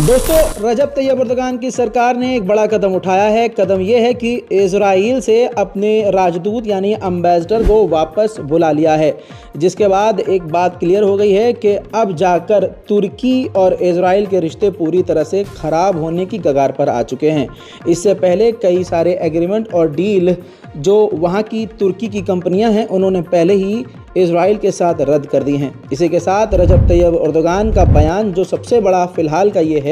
दोस्तों, रजब तैयब अर्दोगान की सरकार ने एक बड़ा कदम उठाया है। कदम यह है कि इजराइल से अपने राजदूत यानी एम्बेसडर को वापस बुला लिया है, जिसके बाद एक बात क्लियर हो गई है कि अब जाकर तुर्की और इजराइल के रिश्ते पूरी तरह से ख़राब होने की कगार पर आ चुके हैं। इससे पहले कई सारे एग्रीमेंट और डील जो वहाँ की तुर्की की कंपनियां हैं उन्होंने पहले ही इजराइल के साथ रद्द कर दी हैं। इसी के साथ रजब तैयब अर्दोगान का बयान जो सबसे बड़ा फ़िलहाल का ये है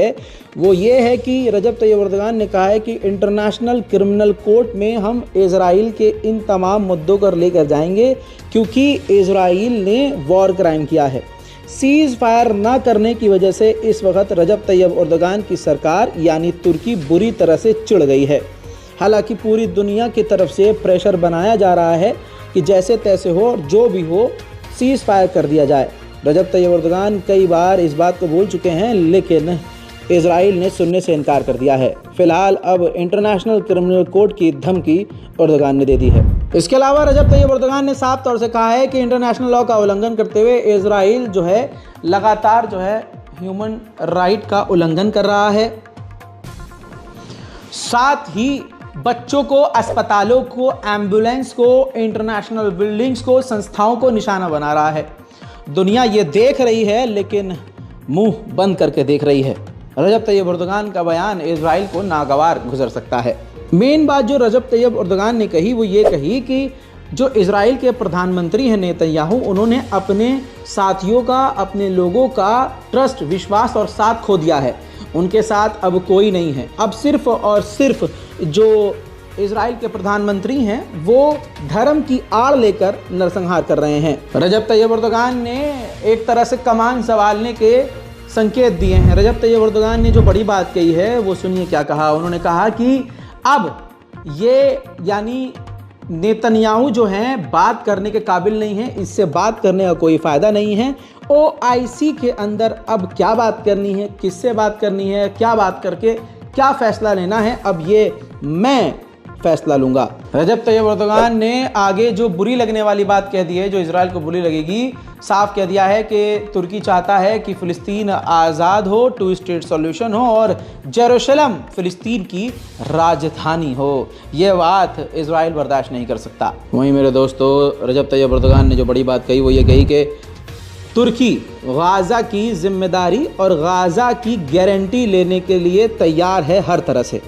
वो ये है कि रजब तैयब अर्दोगान ने कहा है कि इंटरनेशनल क्रिमिनल कोर्ट में हम इजराइल के इन तमाम मुद्दों को लेकर जाएंगे, क्योंकि इजराइल ने वॉर क्राइम किया है। सीज़ फायर ना करने की वजह से इस वक्त रजब तैयब अर्दोगान की सरकार यानी तुर्की बुरी तरह से चिढ़ गई है। हालांकि पूरी दुनिया की तरफ से प्रेशर बनाया जा रहा है कि जैसे तैसे हो और जो भी हो सीज़ फायर कर दिया जाए। रजब तैयब अर्दोगान कई बार इस बात को बोल चुके हैं, लेकिन इजराइल ने सुनने से इनकार कर दिया है। फिलहाल अब इंटरनेशनल क्रिमिनल कोर्ट की धमकी अर्दोगान ने दे दी है। इसके अलावा रजब तैयब अर्दोगान ने साफ तौर से कहा है कि इंटरनेशनल लॉ का उल्लंघन करते हुए इजराइल जो है लगातार ह्यूमन राइट का उल्लंघन कर रहा है। साथ ही बच्चों को, अस्पतालों को, एम्बुलेंस को, इंटरनेशनल बिल्डिंग्स को, संस्थाओं को निशाना बना रहा है। दुनिया ये देख रही है लेकिन मुंह बंद करके देख रही है। रजब तैयब अर्दोगान का बयान इजराइल को नागवार गुजर सकता है। मेन बात जो रजब तैयब अर्दोगान ने कही वो ये कही कि जो इजराइल के प्रधानमंत्री हैं नेतन्याहू, उन्होंने अपने साथियों का, अपने लोगों का ट्रस्ट, विश्वास और साथ खो दिया है। उनके साथ अब कोई नहीं है। अब सिर्फ और सिर्फ जो इजराइल के प्रधानमंत्री हैं वो धर्म की आड़ लेकर नरसंहार कर रहे हैं। रजब तैयब अर्दोगान ने एक तरह से कमान संभालने के संकेत दिए हैं। रजब तैयब अर्दोगान ने जो बड़ी बात कही है वो सुनिए क्या कहा। उन्होंने कहा कि अब ये यानी नेतन्याहू जो हैं बात करने के काबिल नहीं है, इससे बात करने का कोई फ़ायदा नहीं है। OIC के अंदर अब क्या बात करनी है, किससे बात करनी है, क्या बात करके क्या फ़ैसला लेना है, अब ये मैं फैसला लूँगा। रजब तैयब अर्दोगान ने आगे जो बुरी लगने वाली बात कह दी है, जो इजराइल को बुरी लगेगी, साफ कह दिया है कि तुर्की चाहता है कि फ़िलिस्तीन आज़ाद हो, 2 स्टेट सॉल्यूशन हो और जेरूशलम फ़िलिस्तीन की राजधानी हो। ये बात इजराइल बर्दाश्त नहीं कर सकता। वहीं मेरे दोस्तों, रजब तैयब अर्दोगान ने जो बड़ी बात कही वो ये कही कि तुर्की गाज़ा की जिम्मेदारी और गाज़ा की गारंटी लेने के लिए तैयार है हर तरह से।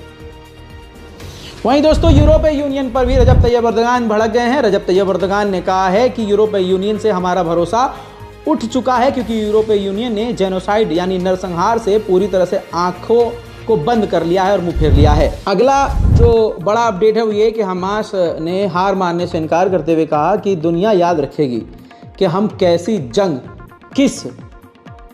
वहीं दोस्तों, यूरोपीय यूनियन पर भी रजब तैयब अर्दोगान भड़क गए हैं। रजब तैयब अर्दोगान ने कहा है कि यूरोपीय यूनियन से हमारा भरोसा उठ चुका है, क्योंकि यूरोपीय यूनियन ने जेनोसाइड यानी नरसंहार से पूरी तरह से आंखों को बंद कर लिया है और मुंह फेर लिया है। अगला जो बड़ा अपडेट है वो ये कि हमास ने हार मानने से इनकार करते हुए कहा कि दुनिया याद रखेगी कि हम कैसी जंग किस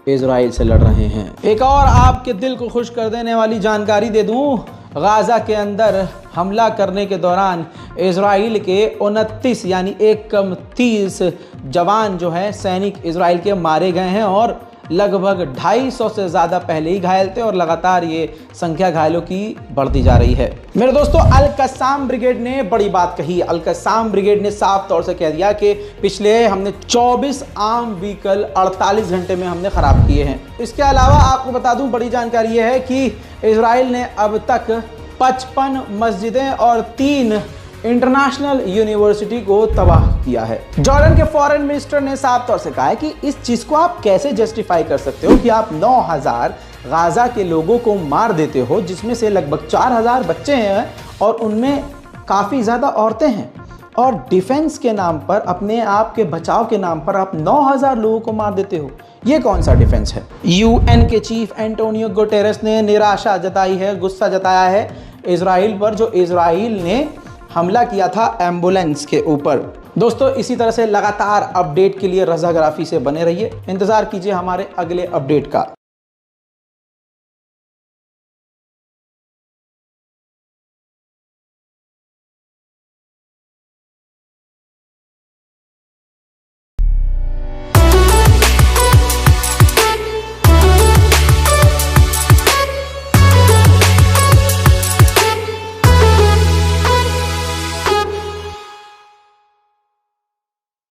इजराइल से लड़ रहे हैं। एक और आपके दिल को खुश कर देने वाली जानकारी दे दूं, गाज़ा के अंदर हमला करने के दौरान इजराइल के 29 यानी 1 जवान जो है सैनिक इजराइल के मारे गए हैं और लगभग 250 से ज़्यादा पहले ही घायल थे और लगातार ये संख्या घायलों की बढ़ती जा रही है। मेरे दोस्तों, अल कस्साम ब्रिगेड ने बड़ी बात कही। अल कस्साम ब्रिगेड ने साफ तौर से कह दिया कि पिछले हमने 24 आर्म व्हीकल 48 घंटे में हमने ख़राब किए हैं। इसके अलावा आपको बता दूं, बड़ी जानकारी यह है कि इजराइल ने अब तक 55 मस्जिदें और 3 इंटरनेशनल यूनिवर्सिटी को तबाह किया है। जॉर्डन के फॉरेन मिनिस्टर ने साफ तौर से कहा है कि इस चीज़ को आप कैसे जस्टिफाई कर सकते हो कि आप 9000 गाज़ा के लोगों को मार देते हो, जिसमें से लगभग 4000 बच्चे हैं और उनमें काफ़ी ज़्यादा औरतें हैं, और डिफेंस के नाम पर, अपने आप के बचाव के नाम पर आप 9000 लोगों को मार देते हो। ये कौन सा डिफेंस है? UN के चीफ एंटोनियो गुटेरेस ने निराशा जताई है, गुस्सा जताया है इजराइल पर, जो इजराइल ने हमला किया था एम्बुलेंस के ऊपर। दोस्तों, इसी तरह से लगातार अपडेट के लिए रज़ाग्राफी से बने रहिए। इंतज़ार कीजिए हमारे अगले अपडेट का।